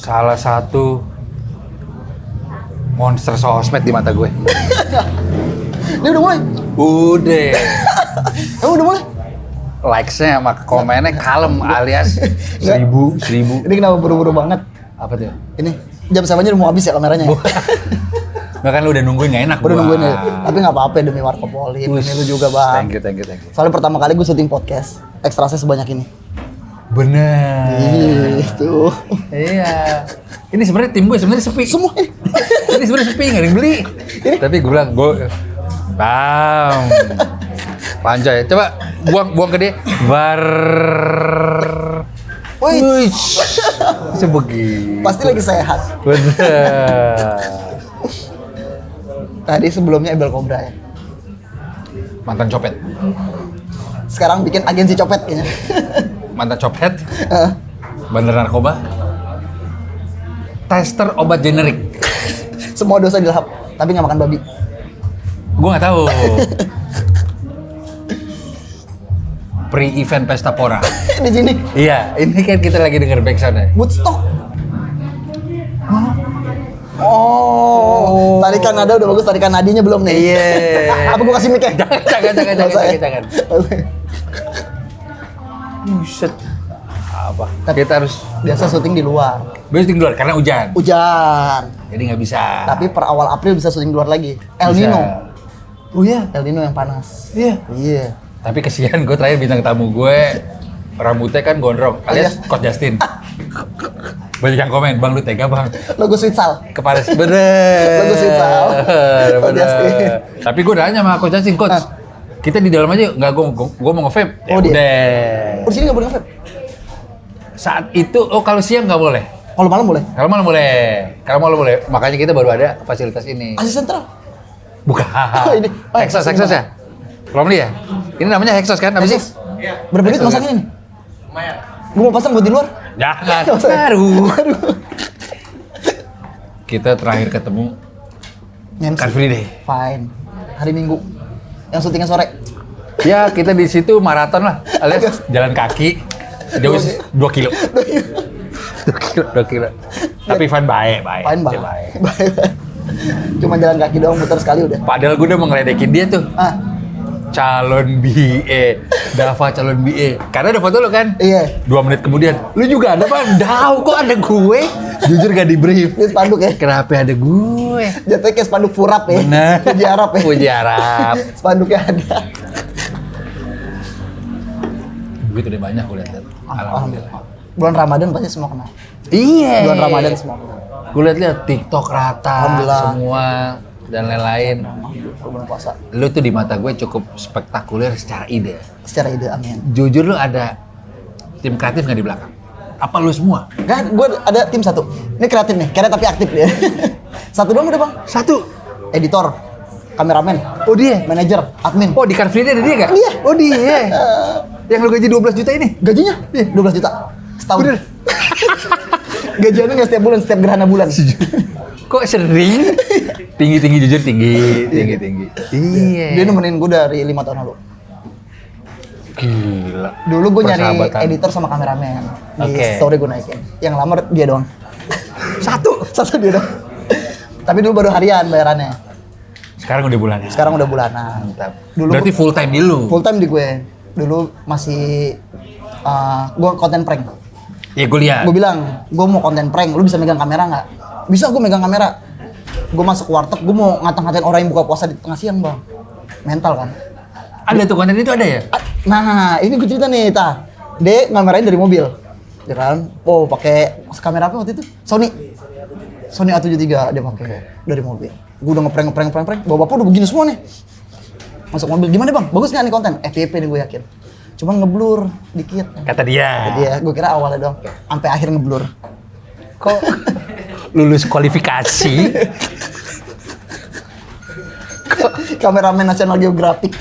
salah satu monster sosmed di mata gue. Ini udah mulai? Udah. Emang udah mulai? Likes-nya sama komennya kalem alias 1000. Ini kenapa buru-buru banget? Apa tuh? Ini jam 7-nya udah mau habis ya kameranya ya? Nggak kan lu udah nungguin nggak enak Udah gua. nungguin ya? Tapi nggak apa-apa demi Warkop Poli, demi lu juga bang. Thank you. Soalnya pertama kali gue syuting podcast, ekstrasnya sebanyak ini. Bener. Tuh. Iya. Ini sebenarnya tim gue sebenarnya sepi. Semua ini. Ini sebenarnya sepi nggak ada yang beli. Tapi gue bilang bam. Panjang ya. Coba buang ke dia. Wih. Sebegitu. Pasti lagi sehat. Bener. Tadi sebelumnya Ebel Cobra ya. Mantan copet. Sekarang bikin agensi copet kayaknya. Mantan copet. Bandar narkoba. Tester obat generik. Semua dosa dilahap, tapi nggak makan babi. Gue nggak tahu. Pre-event Pesta Pora. Di sini. Iya, ini kan kita lagi denger backsound-nya. Woodstock. Oh, tarikan nada udah bagus, tarikan nadinya belum nih? Iya. Apa gua kasih mic ya? Jangan. Buset. Apa? Kita harus Biasa syuting di luar. syuting di luar karena hujan. Hujan. Jadi nggak bisa. Tapi per awal April bisa syuting di luar lagi. El Bisa. Nino. Oh iya. El Nino yang panas. Iya. Iya. Tapi kesian gue terakhir bintang tamu gue rambutnya kan gondrong alias Coach Justin. Banyak yang komen, "Bang lu tega, Bang." Logo Switzal. Kepala bener. Bagus sih, Sal. Bener. Justin. Tapi gue nanya sama Coach Justin, "Coach, kita di dalam aja yuk." Nggak, gue mau nge-vape. Ya Oh, dia. udah. Oh, di sini nggak boleh nge-vape? Saat itu, kalau siang nggak boleh. Kalau malam boleh? Kalau malam boleh. Makanya kita baru ada fasilitas ini. Asis sentral. Bukan. Oh, ini. Oh, Hexos ini ya? Belum ya? Ini namanya Hexos kan? Apa sih? Berapa duit Hexos, masangnya ini? Lumayan. Gue mau pasang buat di luar. Jangan. Baru. Kita terakhir ketemu Car Free Day. Fine. Hari Minggu. Yang syutingnya sore. Ya, kita di situ maraton lah, alias jalan kaki. Jauh 2 kilo. 2 kilo. Tapi Van baik. Fine banget. Cuma jalan kaki doang, muter sekali udah. Padahal gue udah ngeledekin dia tuh. Calon BE, Dava calon BE. Karena ada foto lo kan? Iya. 2 menit kemudian, lu juga ada Bang? Tahu kok ada gue? Jujur gak di brief. Ini spanduk ya? Kenapa ada gue? Jatuhnya kayak spanduk Furap ya? Bener. Puji Arab ya? Puji Arab. Spanduknya ada. Duit udah banyak gue liat. Alhamdulillah. Bulan Ramadan pasti semua kenal. Iya. Bulan Ramadan semua kenal. Gue liat TikTok rata, Alhamdulillah. semua dan lain-lain. Bulan puasa. Lu tuh di mata gue cukup spektakuler secara ide. Secara ide, amin. Jujur lu ada tim kreatif nggak di belakang? Apa lu semua? Kan gue ada tim satu. Ini kreatif nih, kayaknya tapi aktif dia. Satu doang udah bang. Satu. Editor, kameramen, Oh dia. manajer, admin. Oh di Car Free Day ada dia nggak? Iya. Oh dia. Yang lu gaji 12 juta ini? Gajinya 12 juta setahun. Bener. Gajiannya nggak setiap bulan, setiap gerhana bulan. Kok sering? Tinggi jujur tinggi. Iya. Dia nemenin gue dari 5 tahun lalu. Gila. Dulu gue nyari Persahabatan. editor sama kameramen. Di Oke. story gue naikin. Yang lama dia doang. Satu dia doang. Tapi dulu baru harian bayarannya. Sekarang udah bulanan. Sekarang udah bulanan. Mantap. Dulu Berarti full time di lu? Full time di gue. Dulu masih gue konten prank. Ya gue lihat. Gue bilang, gue mau konten prank, lu bisa megang kamera nggak? Bisa, gue megang kamera. Gue masuk warteg, gue mau ngata-ngatain orang yang buka puasa di tengah siang bang. Mental kan? Ada tuh konten itu ada ya? Nah, ini gue cerita nih, dia ngamerain dari mobil. Ya kan? Oh, pakai kamera apa waktu itu? Sony A73 dia pakai dari mobil. Gue udah ngeprank. Bapak udah begini semua nih. Masuk mobil, gimana bang? Bagus nggak nih konten? FYP nih gue yakin. Cuman ngeblur dikit. Kata dia. Jadi ya, gue kira awalnya doang. Sampai akhir ngeblur. Kok lulus kualifikasi? Kameramen National Geographic.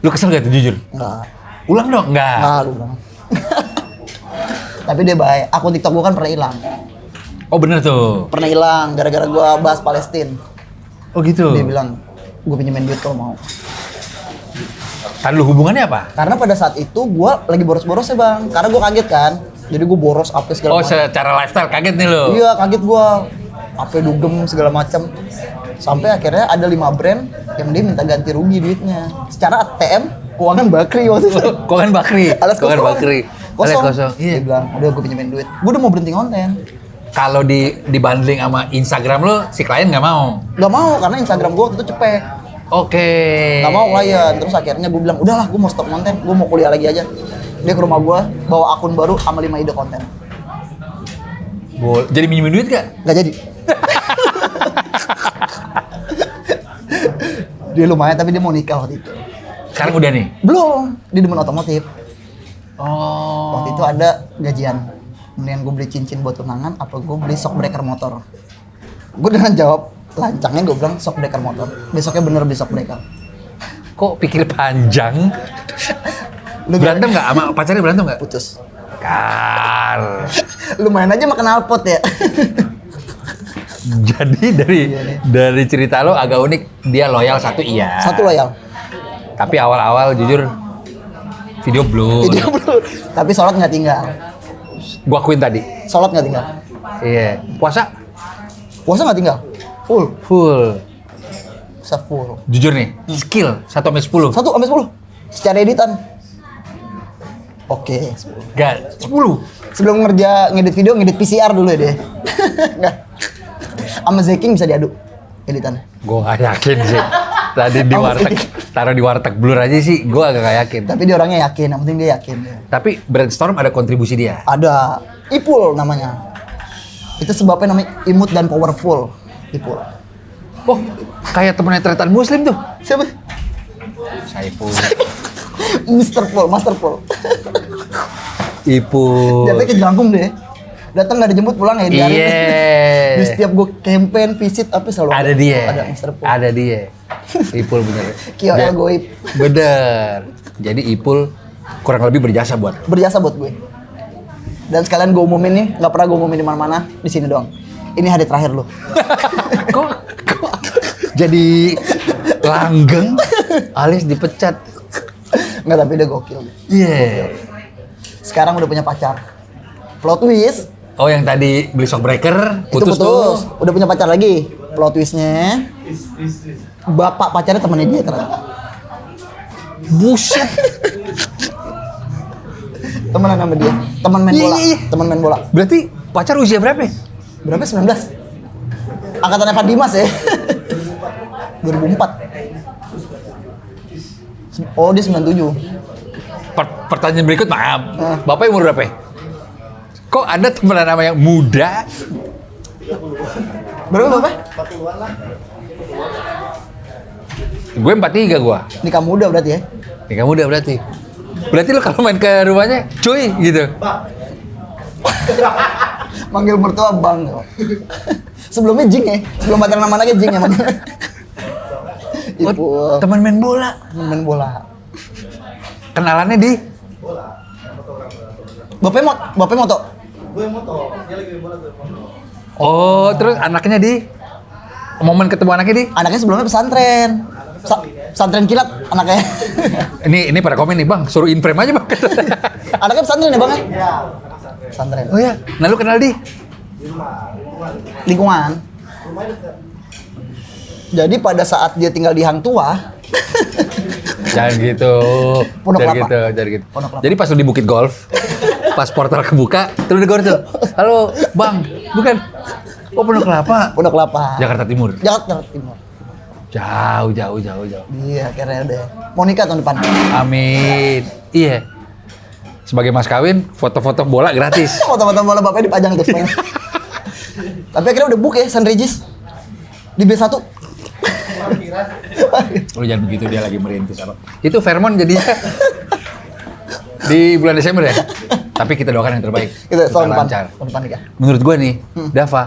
Lu kesel gak tuh jujur? Enggak. Ulang dong? Enggak. Lu bilang. Tapi dia baik. Akun TikTok gue kan pernah hilang. Oh bener tuh. Pernah hilang gara-gara gue bahas Palestina. Oh gitu? Dia bilang, gue pinjemin duit kalau mau. Kan lu hubungannya apa? Karena pada saat itu gue lagi boros-boros ya bang. Karena gue kaget kan. Jadi gue boros apa segala Oh, secara lifestyle kaget nih lo. Iya, kaget gua. Apa dugem segala macam. Sampai akhirnya ada 5 brand yang dia minta ganti rugi duitnya. Secara ATM, keuangan Bakri waktu itu. Keuangan Bakri. Alas Keuangan kosong. Bakri. Kosong. Alas kosong. Dia Iya. bilang, udah gue pinjemin duit. Gue udah mau berhenti konten. Kalau dibanding sama Instagram lo, si klien nggak mau. Gak mau, karena Instagram gue waktu itu cepet. Oke. Gak mau klien. Terus akhirnya gue bilang, udahlah gue mau stop konten. Gue mau kuliah lagi aja. Dia ke rumah gue, bawa akun baru sama 5 ide konten. Jadi minjemin duit gak? Gak jadi. Dia lumayan, tapi dia mau nikah waktu itu. Sekarang udah nih? Belum, dia demen otomotif. Oh. Waktu itu ada gajian. Mendingan gue beli cincin buat tunangan, apa gue beli shock breaker motor. Gue dengan jawab lancangnya gue bilang shock breaker motor. Besoknya bener beli shock breaker. Kok pikir panjang? Lu Berantem nggak sama pacarnya, berantem nggak? putus. Kal. Lumayan aja makan alpot ya. Jadi dari cerita lo agak unik, dia loyal satu iya. Satu loyal. Tapi awal-awal jujur video blur. Video belum. Tapi sholat nggak tinggal. Gua akuin tadi. Sholat nggak tinggal. Iya. Puasa Puasa nggak tinggal. Full. full. Bisa full. Jujur nih, skill 1 sampai 10. 1 sampai 10. Secara editan. Oke, 10. Gak, 10. Sebelum ngedit video, ngedit PCR dulu ya dia. Nggak. Sama Zeking bisa diaduk editannya. Gue gak yakin sih. Tadi di warteg, taruh di warteg blur aja sih, gue agak gak yakin. Tapi dia orangnya yakin, yang penting dia yakin. Tapi Brainstorm ada kontribusi dia. Ada Ipul namanya. Itu sebabnya namanya imut dan powerful. Ipul. Oh, kayak temennya Tretan Muslim tuh. Siapa? Saiful. Mr. Pul, Master Pul. Ipul. Jatuhnya ke Jelangkung deh. Datang nggak dijemput pulang ya diarin. Iya. Di setiap gue campaign, visit, apa selalu Ada dia. Ada Mr. Pul. Ada dia. Ipul bener. KOL goib. Bener. Jadi Ipul kurang lebih berjasa buat. Berjasa buat gue. Dan sekalian gue umumin nih, nggak pernah gue umumin di mana-mana, di sini doang. Ini hari terakhir lu. kok jadi langgeng alias dipecat. Nggak, tapi udah gokil. Iya. Sekarang udah punya pacar. Plot twist. Oh, yang tadi beli shockbreaker Itu putus tuh. Udah punya pacar lagi. Plot twistnya, bapak pacarnya temannya dia ternyata. Buset. Temenan sama dia. Teman main bola. Iya. Teman main bola. Berarti pacar usia berapa? Berapa? 19? Angkatan Evan Dimas ya. 2004. Oh, dia 97. Pertanyaan berikut, maaf. Ah. Bapaknya umur berapa? Kok ada teman nama yang muda? Berapa bapak? Gue 43 gua. Nikah muda berarti ya. Nikah muda berarti. Berarti lo kalau main ke rumahnya, cuy gitu. Manggil mertua bang. Sebelumnya Jing ya. Sebelum pacaran sama anaknya Jing ya manggil. Ibu. Teman main bola. Temen main bola. Kenalannya di Bapaknya moto. Oh, terus anaknya di momen ketemu anaknya di Anaknya sebelumnya pesantren. Pesantren kilat anaknya. ini pada komen nih, Bang, suruh in frame aja, Bang. Anaknya pesantren ya bang ya? Pesantren. Oh ya, nah lu kenal di Lingkungan. Jadi pada saat dia tinggal di Hang Tua, jangan gitu. Pondok Jangan Kelapa. gitu, jangan gitu. Pondok Kelapa. Jadi pas lu di Bukit Golf, pas portal kebuka, terus negor tuh. Halo, Bang. Bukan. Oh, Pondok Kelapa. Pondok Kelapa. Jakarta Timur. Jakarta Timur. Jauh. Iya, akhirnya udah. Mau nikah tahun depan. Amin. Iya. Sebagai mas kawin, foto-foto bola gratis. Foto-foto bola bapaknya dipajang tuh semuanya. Tapi akhirnya udah book ya San Regis di B1. Lu jangan begitu, dia lagi merintis apa. Itu Fairmont jadinya di bulan Desember ya. Tapi kita doakan yang terbaik. Kita Supaya tahun depan. lancar. Tahun depan nikah. Menurut gua nih, Dava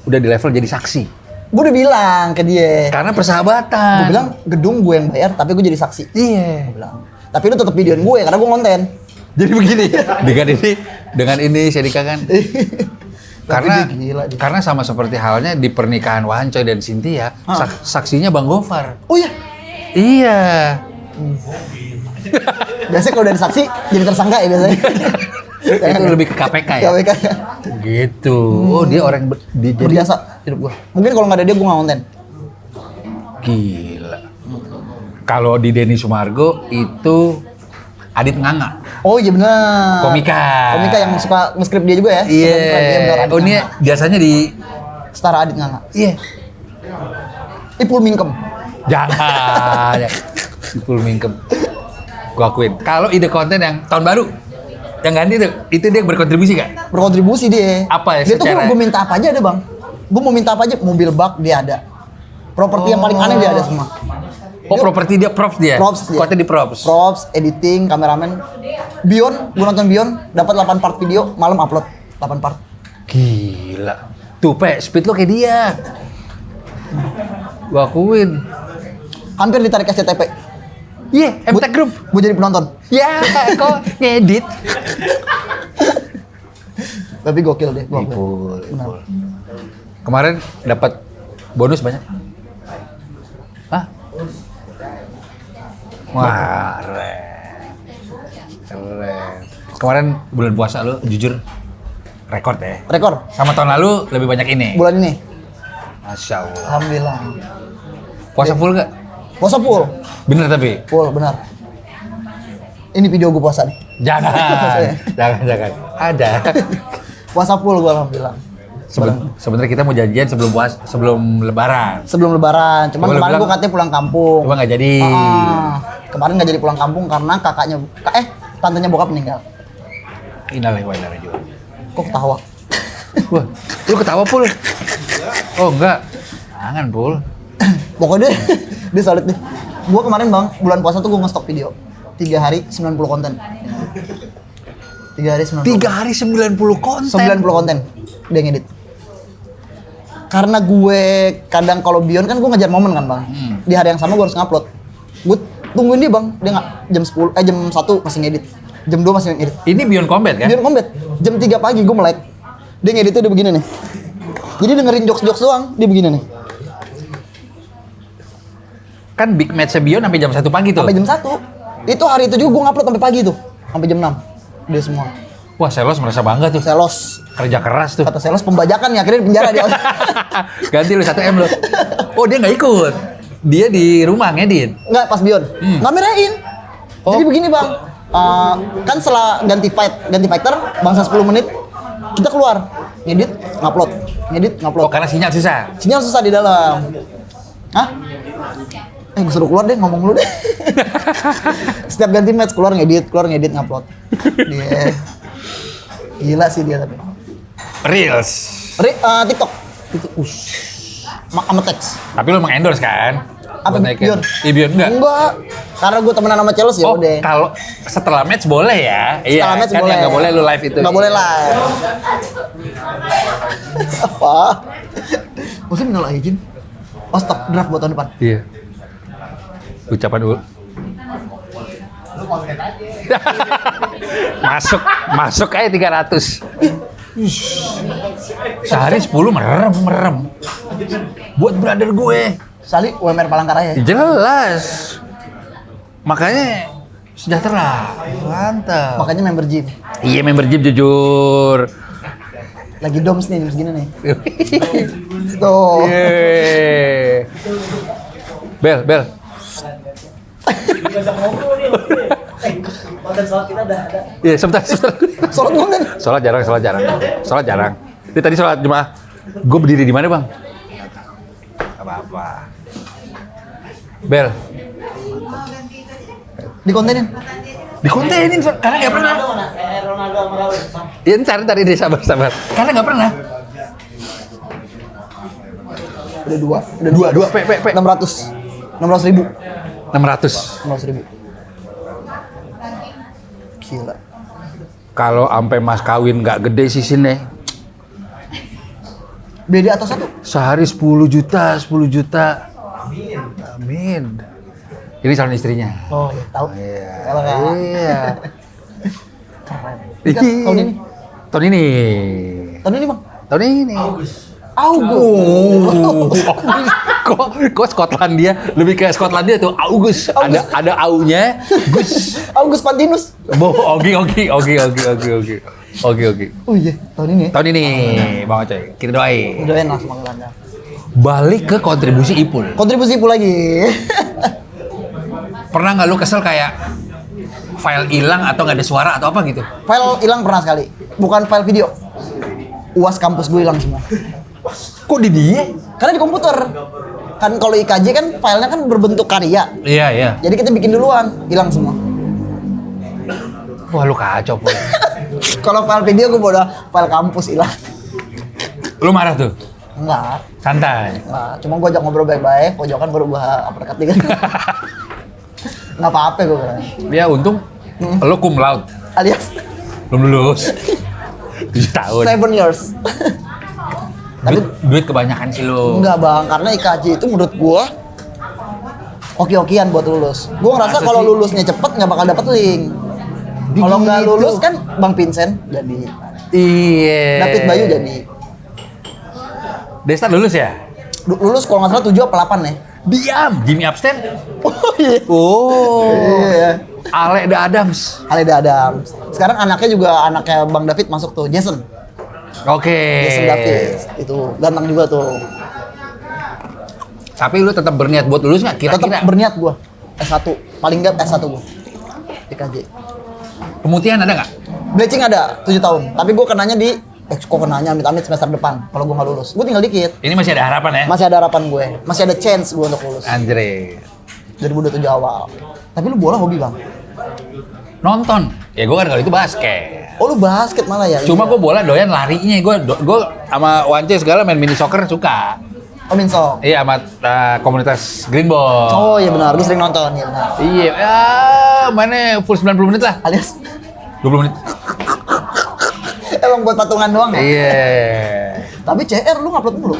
udah di level jadi saksi. Gue udah bilang ke dia. Karena persahabatan. Gue bilang gedung gue yang bayar, tapi gue jadi saksi. Iya. Gue bilang. Tapi lu tetap videoin gue karena gue konten. Jadi begini, dengan ini saya nikah kan. Karena Tapi dia gila, dia. karena sama seperti halnya di pernikahan Wancoy dan Cynthia, saksinya Bang Gofar. Oh iya. Iya. Biasanya kalau dari saksi jadi tersangka ya biasanya. Itu lebih ke KPK ya? KPK. Gitu. Oh dia orang jadi Berjasa hidup gua. Mungkin kalau nggak ada dia gua nggak konten. gila. Kalau di Denny Sumargo itu Adit Nganga. Oh iya benar. Komika yang suka nge-script dia juga ya. Iya. benar, Adit Oh ini Nganga. biasanya di Setara Adit Nganga. iya. Ipul Mingkem. Jangan. Ipul Mingkem. Gua akuin. Kalau ide konten yang tahun baru yang ganti itu dia berkontribusi gak? Berkontribusi dia. Apa ya Dia tuh secara- gue minta apa aja ada bang. Gue mau minta apa aja, mobil bak dia ada. Properti yang paling aneh dia ada semua. Oh properti dia props dia? Props dia. Konten di props? Props, editing, kameramen. Bion, gue nonton Bion, dapat 8 part video, malam upload 8 part. Gila. Tuh Pe, speed lo kayak dia. Gua akuin. Hampir ditarik SCTP. Iya, MTech Group. Gue jadi penonton. Ya, kok ngedit. Tapi gokil deh, gokil. Ipul. Kemarin dapat bonus banyak. Hah? Wah, keren. Kemarin bulan puasa lu jujur rekor ya. Rekor Sama tahun lalu lebih banyak ini. bulan ini. Masya Allah. Alhamdulillah. Puasa full gak? Puasa full. Bener tapi? Full, benar. Ini video gue puasa nih. Jangan. jangan. Ada. Puasa full gue alhamdulillah. Sebenarnya kita mau janjian sebelum lebaran. Sebelum lebaran, cuman Coba lu kemarin bilang- gue katanya pulang kampung. Cuma nggak jadi. Kemarin nggak jadi pulang kampung karena tantenya bokap meninggal. Innalillahi wa inna ilaihi raji'un. Kok ketawa? Wah, lu ketawa Pul? Oh enggak. Jangan Pul. Pokoknya dia solid deh. Gue kemarin bang, bulan puasa tuh gue nge-stok video 3 hari 90 konten. 3 hari 90. 3 hari 90 konten. 90 konten dia ngedit. Karena gue kadang kalau Bion kan gue ngejar momen kan bang. Di hari yang sama gue harus ngupload. Gue tungguin dia bang, dia nggak jam 1 masih ngedit. Jam 2 masih ngedit. Ini Beyond Combat kan? Bion Combat. Jam 3 pagi gue melek. Dia ngeditnya udah begini nih. Jadi dengerin jokes-jokes doang, dia begini nih. Kan big match-nya Beyond sampai jam 1 pagi tuh. Sampai jam 1. Itu hari itu juga gue ngupload sampai pagi tuh. Sampai jam 6. Dia semua. Wah, Selos merasa bangga tuh. Selos. Kerja keras tuh. Kata Selos pembajakan ya, akhirnya di penjara dia. Ganti lu 1M lu. Oh, dia nggak ikut. Dia di rumah ngedit. Enggak, pas Bion. Ngamerain. Oh. Jadi begini bang. Kan setelah ganti fighter, bangsa 10 menit, kita keluar. Ngedit, ngupload. Ngedit, ngupload. Oh, karena sinyal susah. Sinyal susah di dalam. Hah? Gue suruh keluar deh, ngomong lu deh. Setiap ganti match keluar ngedit, ngupload. Dia gila sih dia tapi. Reels. TikTok. Sama teks. Tapi lu mengendorse kan? Apa Buat naikin. Bion? Iya, Beyond enggak? Enggak. Karena gue temenan sama Chelsea ya Oh, udah. kalau setelah match boleh ya? Iya, Setelah match kan boleh. yang nggak boleh lu live itu. Nggak boleh live. Apa? Maksudnya minal izin? Oh, stok draft buat tahun depan. Iya. Ucapan dulu. masuk aja 300. Sehari 10 merem. Buat brother gue. Sali UMR Palangkaraya. Jelas. Makanya sejahtera. Mantap. Makanya member gym. Iya, member gym jujur. Lagi doms nih, segini nih. Tuh. Yeay. Bel. Konten sholat kita udah ada. Iya, sebentar. Sholat konten. Sholat jarang. Ini tadi sholat Jumat. Gue berdiri di mana, Bang? Apa-apa. Bel, Dikontenin. dikontenin karena nggak pernah. Ronaldo sama Raul. Iya, ntar deh, sabar. Karena nggak pernah. Udah dua. Pe. 600 ribu. 600. 600 ribu. Gila. Kalau sampai mas kawin nggak gede sih sini. Beda atau satu? Sehari 10 juta. Amin. Ini calon istrinya. Oh, ya, tahu. Iya. Kalau nggak. Iya. Nikah tahun ini. Tahun ini. Tahun ini bang. Tahun ini. August. Kok Skotlandia lebih ke Skotlandia tuh August. Ada aunya. Gus. August Pantinus. Oke. Oh iya, tahun ini. Tahun ini Bang Ocoy, kita doain. Udah enak semangatnya. Balik ke kontribusi Ipul. Kontribusi Ipul lagi. Pernah nggak lu kesel kayak file hilang atau nggak ada suara atau apa gitu? File hilang pernah sekali. Bukan file video. UAS kampus gue hilang semua. Kok di dia? Karena di komputer. Kan kalau IKJ kan filenya kan berbentuk karya. Iya. Jadi kita bikin duluan, hilang semua. Wah lu kacau Pul. Kalau file video gue bodoh, file kampus hilang. Lu marah tuh? Enggak. Santai. Cuma gue ajak ngobrol baik-baik, pojokan berubah uppercut dikit. Nggak apa-apa gue bilang. Ya untung lu cum laude. Alias Belum lulus. 7 tahun. 7 years. Tapi Duit kebanyakan sih lu. enggak bang, karena IKJ itu menurut gue oke-okean buat lulus. Gue ngerasa Masa kalau sih? lulusnya cepet nggak bakal dapet link. Kalau nggak Gitu. lulus kan Bang Vincent jadi, Iya. David Bayu jadi. Desta lulus ya? Lulus kalau nggak salah 7 apa 8 ya. Diam. Jimmy Epstein. Oh iya. Oh. Iya. Ale The Adams. Aleda Adams. Sekarang anaknya juga anaknya Bang David masuk tuh, Jason. Oke. Jason David. Itu ganteng juga tuh. Tapi lu tetap berniat buat lulus nggak? Tetap Kira-kira berniat gua. S1. Paling nggak S1 gua. IKJ. pemutihan ada nggak? Bleaching ada 7 tahun. Tapi gua kenanya di kok kenanya amit-amit semester depan kalau gua nggak lulus. Gua tinggal dikit. Ini masih ada harapan ya? Masih ada harapan gue. Masih ada chance gue untuk lulus. Anjre. 2027 awal. Tapi lu bola hobi, Bang? Nonton. Ya gue kan kalau itu basket. Oh, lu basket malah ya? Cuma Iya. gue bola doyan larinya. Gue sama Wance segala main mini soccer suka. Oh, Minso. Iya sama komunitas Greenball. Oh, iya benar. Gue sering nonton, ya benar. Iya, ya mainnya full 90 menit lah. Alias 20 menit. emang buat patungan doang ya? Iya. Tapi CR lu ngupload mulu.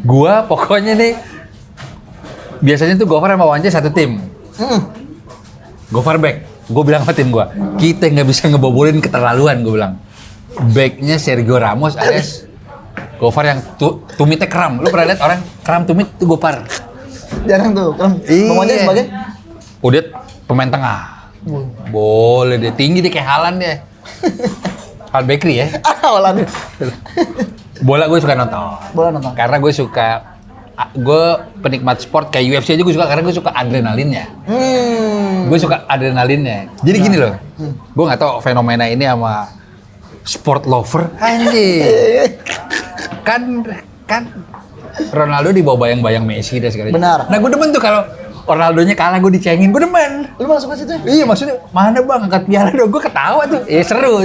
Gua pokoknya nih biasanya tuh Gofar sama Wance satu tim. Gofar back. Gue bilang sama tim gua, kita nggak bisa ngebobolin keterlaluan, gue bilang. Backnya Sergio Ramos alias Gofar yang tumitnya kram. Lu pernah lihat orang kram tumit tuh Gofar? Jarang tuh. Kan Bang Wajah sebagai Udah pemain tengah. Boleh deh, tinggi deh kayak Haaland deh. Hal Bakery ya. Awalan. Bola gue suka nonton. Bola nonton. Karena gue suka, gue penikmat sport kayak UFC aja gue suka karena gue suka adrenalinnya. Gue suka adrenalinnya. Jadi gini loh, gue nggak tahu fenomena ini sama sport lover. Anjir. kan Ronaldo dibawa bayang-bayang Messi dan segala. Benar. Nah gue demen tuh kalau Ronaldonya kalah gue dicengin, gue demen. Lu masuk ke situ ya? Iya maksudnya mana bang angkat piala dong, gue ketawa tuh. Seru.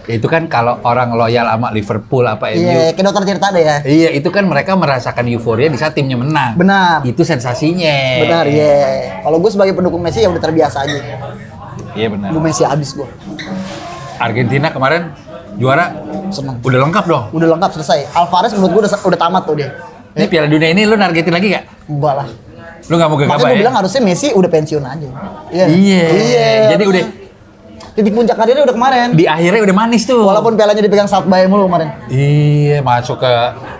Ya, itu kan kalau orang loyal sama Liverpool apa MU. Iya, kayak dokter cerita deh ya. Iya, itu kan mereka merasakan euforia di saat timnya menang. Benar. Itu sensasinya. Benar, iya. Kalau gue sebagai pendukung Messi ya udah terbiasa aja. Iya benar. Lu Messi abis gue. Argentina kemarin juara, Seneng. udah lengkap dong. Udah lengkap selesai. Alvarez menurut gue udah tamat tuh dia. Ini Piala Dunia ini lu nargetin lagi gak? Enggak lah. Lu gak mau gegabah Makanya gue ya? bilang harusnya Messi udah pensiun aja. Iya. Jadi udah titik puncak karirnya udah kemarin. di akhirnya udah manis tuh. Walaupun pialanya dipegang South Bay mulu kemarin. Iya, masuk ke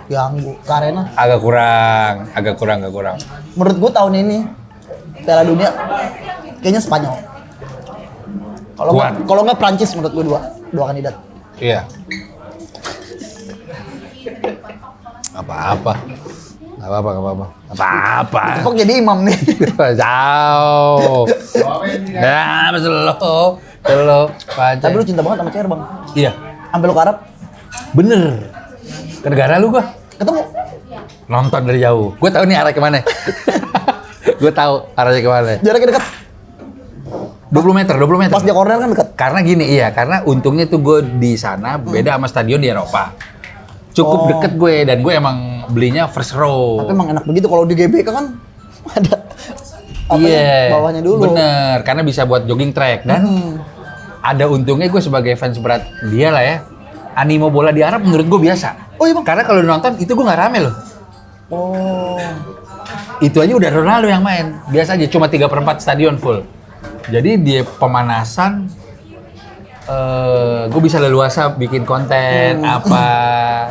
Ganggu ke arena. agak kurang. Menurut gue tahun ini Piala Dunia kayaknya Spanyol. Kuat. Kalau nggak Prancis menurut gue dua kandidat. Iya. Apa-apa. Gak apa-apa. Tepuk jadi imam nih. Jauh. Ya, selo. Tapi lu cinta banget sama CR bang. Iya. Sampai lu ke Arab Bener. Ke negara lu gua. ketemu. Nonton dari jauh. Gua tahu nih arah kemana. Gua tahu arahnya kemana. Jaraknya dekat. 20 meter. Pas dia corner kan dekat. Karena gini, karena untungnya tuh gue di sana beda sama stadion di Eropa. Cukup deket gue, dan gue emang belinya first row. Tapi emang enak begitu kalau di GBK kan ada bawahnya dulu. Bener, karena bisa buat jogging track. Dan ada untungnya gue sebagai fans berat dia lah ya. Animo bola di Arab menurut gue biasa. Oh iya bang. Karena kalau nonton itu gue nggak rame loh. Oh. Itu aja udah Ronaldo yang main. Biasa aja, cuma 3/4 stadion full. Jadi dia pemanasan gue bisa leluasa bikin konten apa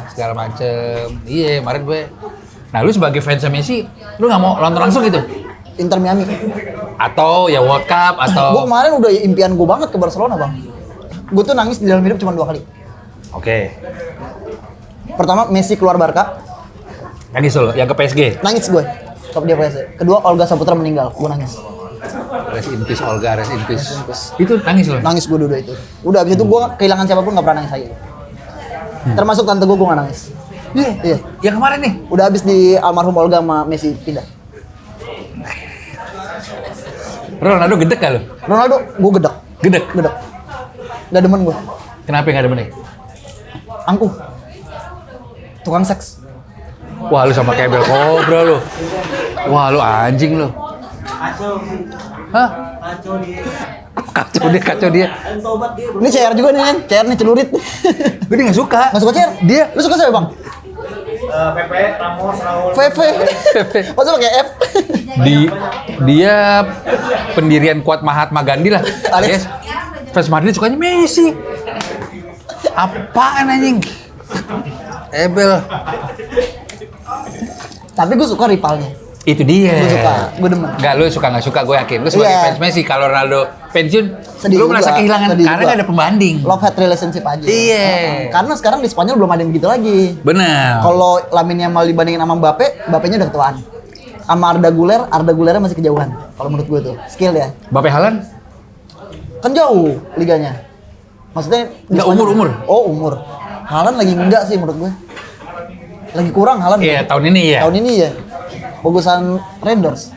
segala macem. Iya, kemarin gue. Nah, lu sebagai fans Messi, lu nggak mau nonton langsung gitu? Inter Miami. Atau ya World Cup Gue atau? kemarin udah impian gue banget ke Barcelona bang. Gue tuh nangis di dalam hidup cuma 2 kali. Oke. Pertama Messi keluar Barca, Nangis lo, yang ke PSG. nangis gue. Ke dia PSG. Kedua Olga Saputra meninggal, gue nangis. Rest in peace Olga, rest in peace. Itu nangis lo? Nangis gue dua itu. Udah abis itu gue kehilangan siapapun nggak pernah nangis lagi. Termasuk tante gue nggak nangis. Iya. Iya. Yang kemarin nih. Udah abis di almarhum Olga sama Messi pindah. Ronaldo gedek gak lo? Ronaldo, gue gedek. Gedek? Gedek. Gak demen gue. Kenapa gak demen nih? Angkuh. Tukang seks. Wah, lu sama kayak Bel Cobra lu. Wah, lu anjing lu. Kacau. Hah? Kacau dia. Kacau dia. Kan tobat dia bro. Ini CR juga nih kan? CR nih celurit. Gue gak suka. Gak suka CR? Dia. Lu suka siapa bang? Pepe, Ramos, Raul. VV. Masa pakai F? Dia pendirian kuat Mahatma Gandhi lah. Alex. Yes. Fans Madrid sukanya Messi. Apaan anjing? Ebel. Tapi gue suka rivalnya. Itu dia. Gue suka, gue demen. Enggak, lu suka nggak suka, gue yakin. Lu sebagai Iya. fans Messi, kalau Ronaldo pensiun, Sedih lu merasa juga, kehilangan sedih karena juga. nggak ada pembanding. Love hate relationship aja. Iya. Karena sekarang di Spanyol belum ada yang begitu lagi. Benar. Kalau Lamine Yamal dibandingin sama Mbappe, Mbappe-nya udah ketuaan. Sama Arda Gülernya masih kejauhan. Kalau menurut gue tuh, skill ya. Mbappe Haaland? Kan jauh liganya. Maksudnya di Nggak, Spanyol- umur. Oh, umur. Haaland lagi enggak sih menurut gue. Lagi kurang Haaland. Iya, tahun ini ya. Tahun ini ya. Bagusan Raiders.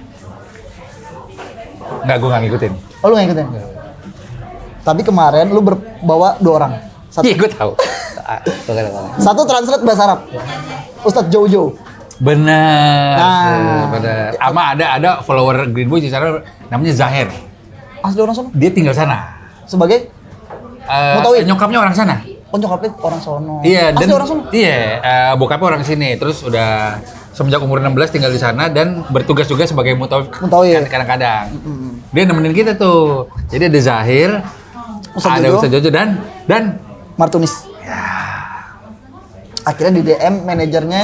Enggak, gue nggak ngikutin. Oh, lu nggak ngikutin? Tapi kemarin lu bawa 2 orang. Iya, gue tahu. Satu translate bahasa Arab. Ustadz Jojo. Benar. Nah. Benar. Ama ada follower Green Boy di sana namanya Zahir. Asli orang sono. Dia tinggal sana. Sebagai Mutawif. Nyokapnya orang sana. nyokapnya orang sono. Iya, Asli dan orang sono. iya, bokapnya orang sini. Terus udah semenjak umur 16 tinggal di sana dan bertugas juga sebagai mutawif Mutawif. kadang-kadang. Dia nemenin kita tuh. Jadi ada Zahir, Ustaz ada Jojo. Ustaz Jojo dan Martunis. Akhirnya di DM manajernya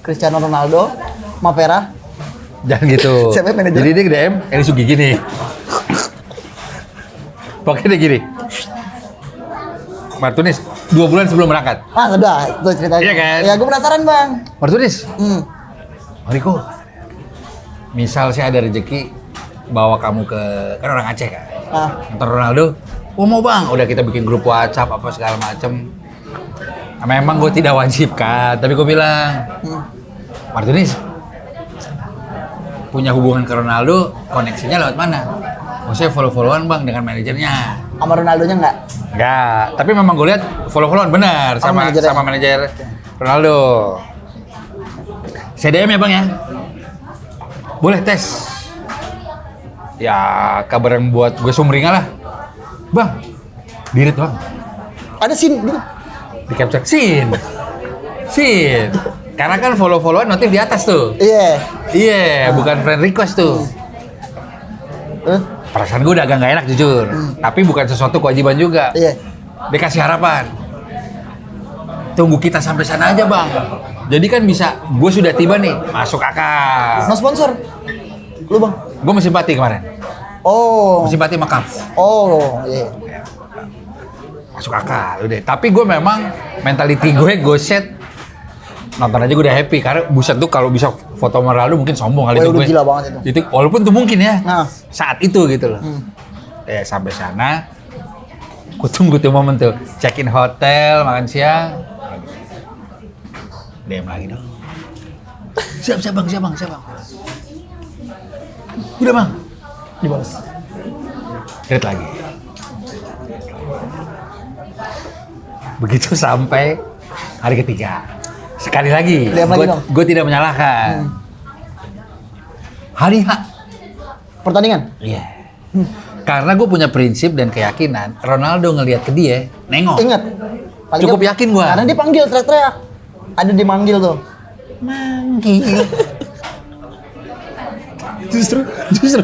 Cristiano Ronaldo, Mapera. jangan gitu. Siapa manajer? Jadi dia ke DM, ini Sugi gini. Pokoknya dia gini. Martunis 2 bulan sebelum berangkat. Ah, udah, itu ceritanya. Iya kan? Ya, gue penasaran, Bang. Martunis, Hmm. Mariko, misal saya ada rezeki bawa kamu ke, kan orang Aceh kan, Ah, nonton Ronaldo, oh mau bang, udah kita bikin grup WhatsApp apa segala macem. Nah, memang gue tidak wajib kan, tapi gue bilang, Martunis, punya hubungan ke Ronaldo, koneksinya lewat mana? Oh saya follow-followan bang dengan manajernya. sama Ronaldonya enggak? Enggak, tapi memang gue lihat follow-followan benar sama manajernya. sama manajer Ronaldo. Saya DM ya bang ya. Boleh tes. Ya kabar yang buat gue sumringah lah. Bang, dirit bang. Ada scene gitu. Di capture scene. Scene. Karena kan follow-followan notif di atas tuh. Iya. Iya, bukan friend request tuh. Perasaan gue udah agak nggak enak jujur. Tapi bukan sesuatu kewajiban juga. Iya. Dikasih harapan. Tunggu kita sampai sana aja bang. Jadi kan bisa, gue sudah tiba nih, masuk akal. No sponsor. Lu, Bang. Gue masih simpati kemarin. Oh. Simpati sama Cavs. Oh, iya. Masuk akal udah. Tapi gue memang mentality gue set nonton aja gue udah happy karena buset tuh kalau bisa foto sama Ronaldo mungkin sombong kali Wah, itu udah gue. gila banget itu. Itu walaupun tuh mungkin ya. Nah. Saat itu gitu loh. Sampai sana gue tunggu tuh momen tuh. Check in hotel, makan siang. DM lagi dong. Siap bang. Udah bang. Dibalas. Lihat lagi. Begitu sampai hari ketiga. Sekali lagi, Lihat lagi dong. gue tidak menyalahkan. Hari H. Pertandingan. Iya. Karena gue punya prinsip dan keyakinan, Ronaldo ngelihat ke dia, nengok. Ingat. Cukup yakin gua. Karena dia panggil teriak-teriak. Ada dimanggil tuh. Manggil. justru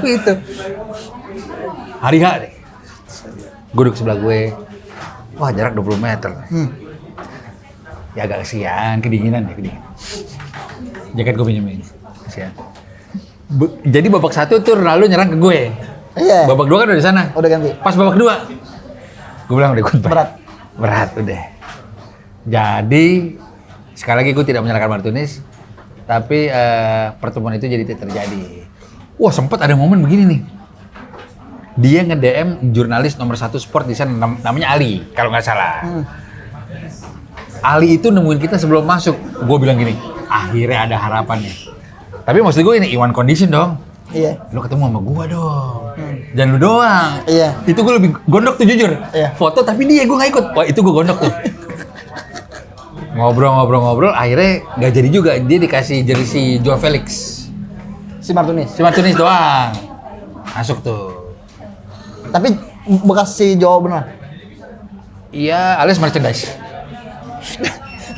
itu. Hari H deh. Gue duduk sebelah gue. Wah, jarak 20 meter. Ya agak kesian, kedinginan ya, kedinginan. Jaket gue pinjemin, kesian. Jadi babak 1 tuh Ronaldo nyerang ke gue. Iya. Babak 2 kan udah di sana. Udah ganti. Pas babak 2, gue bilang udah ikut Berat. udah. Jadi sekali lagi gue tidak menyalahkan Martinez, tapi pertemuan itu jadi terjadi. Wah, sempat ada momen begini nih. Dia nge-DM jurnalis nomor 1 sport di sana, namanya Ali, kalau nggak salah. Ali itu nemuin kita sebelum masuk. Gue bilang gini, akhirnya ada harapan nih. Tapi maksud gue ini Iwan condition dong. Iya. Lu ketemu sama gue dong. Jangan lu doang. Iya. Itu gue lebih gondok tuh jujur. Iya. Foto tapi dia gue nggak ikut. Wah, itu gue gondok tuh. Ngobrol, akhirnya nggak jadi juga. Dia dikasih jersey Joao Felix. Si Martinez. Si Martinez doang. Masuk tuh. Tapi bekas si Joao benar. Iya, alias merchandise.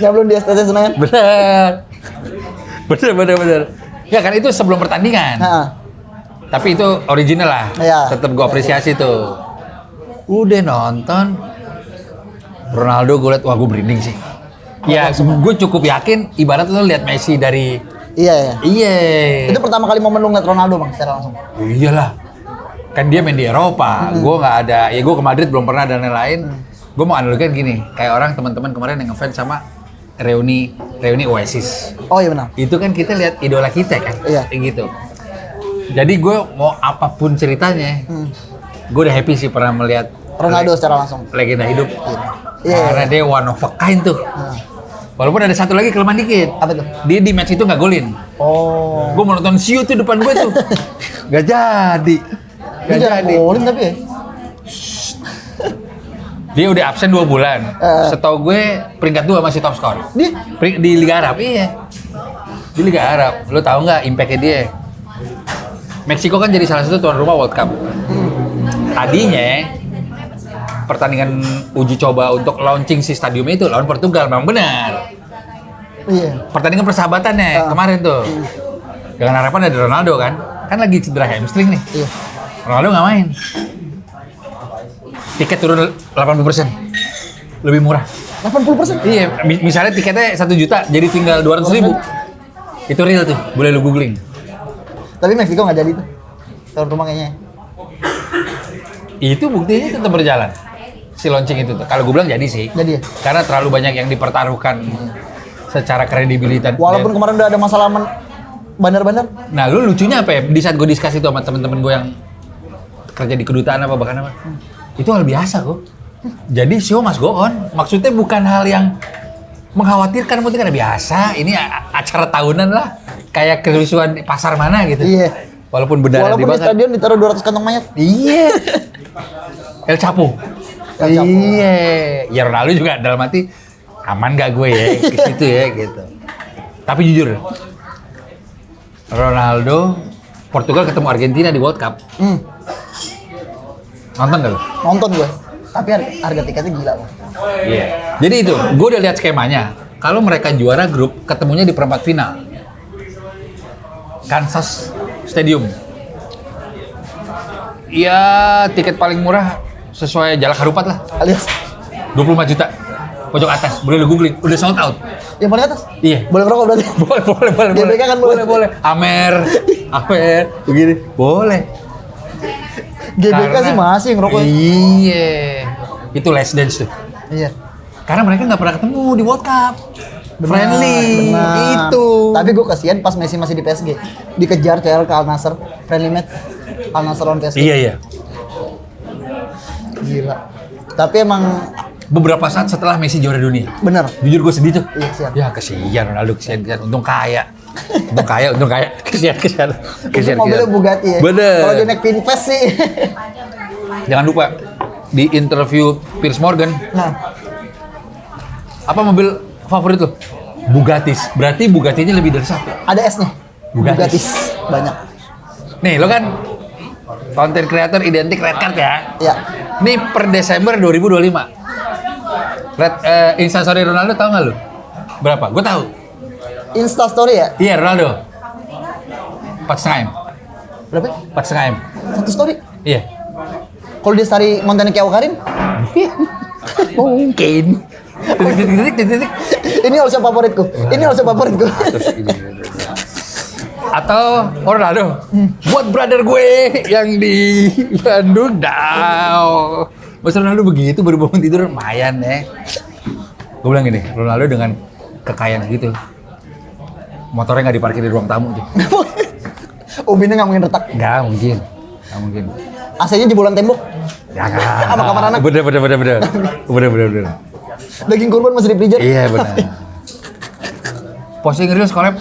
Yang belum di STC Senayan. Bener. Ya kan itu sebelum pertandingan. Heeh. Tapi itu original lah. Iya. Tetap gue apresiasi tuh. Udah nonton. Ronaldo gue liat, wah gue merinding sih. Ya, gue cukup yakin ibarat lo lihat Messi dari Iya. iya. Itu pertama kali momen lu ngeliat Ronaldo bang secara langsung. Iyalah. Kan dia main di Eropa. Gue nggak ada. Ya gue ke Madrid belum pernah dan lain-lain. Gue mau analogikan gini, kayak orang teman-teman kemarin yang ngefans sama reuni Oasis. Oh iya benar. Itu kan kita lihat idola kita kan, Iya. kayak gitu. Jadi gue mau apapun ceritanya, gue udah happy sih pernah melihat Ronaldo secara langsung. legenda hidup. Iya. Karena dia one of a kind tuh. Walaupun ada satu lagi kelemahan dikit. Apa tuh? Dia di match itu nggak golin. Oh. Gue mau nonton Siu tuh depan gue tuh. Gak jadi. Dia jarang golin tapi ya. Dia udah absen 2 bulan. Setahu gue peringkat 2 masih top skor. Di Liga Arab, iya. Di Liga Arab. Lo tahu nggak impactnya dia? Meksiko kan jadi salah satu tuan rumah World Cup. Tadinya pertandingan uji coba untuk launching si stadium itu lawan Portugal, memang benar. Iya. Pertandingan persahabatannya kemarin tuh. Dengan harapan ada Ronaldo kan lagi cedera hamstring nih. Iya. Ronaldo nggak main. Tiket turun 80%. Lebih murah. 80%? Iya, misalnya tiketnya 1 juta jadi tinggal 200.000. Itu real tuh, boleh lu googling. Tapi Meksiko nggak jadi tuh. Tuan rumah kayaknya. Itu buktinya tetap berjalan. Si launching itu tuh. Kalau gue bilang jadi sih. Jadi ya? Karena terlalu banyak yang dipertaruhkan secara kredibilitas. Walaupun kemarin udah ada masalah bandar-bandar. Nah, lu lucunya apa ya? Di saat gue diskusi itu sama temen-temen gue yang kerja di kedutaan apa bahkan apa. Itu hal biasa kok. Jadi show must go on. Maksudnya bukan hal yang mengkhawatirkan, mungkin karena biasa. Ini acara tahunan lah. Kayak kerusuhan di pasar mana gitu. Iya. Walaupun beneran Walaupun di dibakar. stadion ditaruh 200 kantong mayat. Iya. El Chapo. El Chapo. Iya. Ya Ronaldo juga dalam hati aman gak gue ya ke situ ya gitu. Tapi jujur, Ronaldo Portugal ketemu Argentina di World Cup. Nonton gak lo? Nonton gue. Tapi harga tiketnya gila bang. Iya. Jadi itu, gue udah lihat skemanya. Kalau mereka juara grup, ketemunya di perempat final. Kansas Stadium. Ya, tiket paling murah sesuai Jalak Harupat lah. Alias 25 juta. Pojok atas, boleh lu googling. Udah sold out. yang paling atas? Iya. Boleh ngerokok berarti? Boleh. GBK kan boleh. Boleh. Amer, begini. Boleh. GBK sih masih ngerokok. Iya. Itu Last Dance tuh. Iya. Karena mereka nggak pernah ketemu di World Cup. Friendly. Benar. Itu. Tapi gue kasihan pas Messi masih di PSG. Dikejar CL ke Al Nassr. Friendly match. Al Nassr lawan PSG. Iya. Gila. Tapi emang Beberapa saat setelah Messi juara dunia. bener. Jujur gue sedih tuh. Iya, kasihan. Ya kesian Ronaldo, kesian. Untung kaya. Untung kaya. Kesian. Untuk mobilnya Bugatti ya. Bener. Kalau dia naik Pinfest sih. Jangan lupa di interview Piers Morgan, Nah, apa mobil favorit lo? Bugattis. Berarti Bugatti-nya lebih dari satu. ada S-nya. Bugattis. Banyak. Nih, lo kan content creator identik red card ya? Ya. Nih per Desember 2025. Instastory Ronaldo tahu nggak lo? Berapa? Gue tahu. Insta story ya? Iya, Ronaldo. 4,5 M. Berapa? 4,5 M. Satu story. Iya. Kalau dia story kontennya kayak Karim, Mungkin. Titik. Ini harusnya favoritku. Ini harusnya favoritku. Atau Ronaldo, buat brother gue yang di Bandung, Mas Ronaldo begitu baru bangun tidur lumayan ya. Gue bilang gini, Ronaldo dengan kekayaan gitu, motornya nggak diparkir di ruang tamu tuh. Ubinnya nggak mungkin retak. Nggak mungkin. AC-nya jebolan tembok. Jangan. Sama kamar anak. Bener. Daging kurban masih di freezer. Iya benar. Posting reels collab.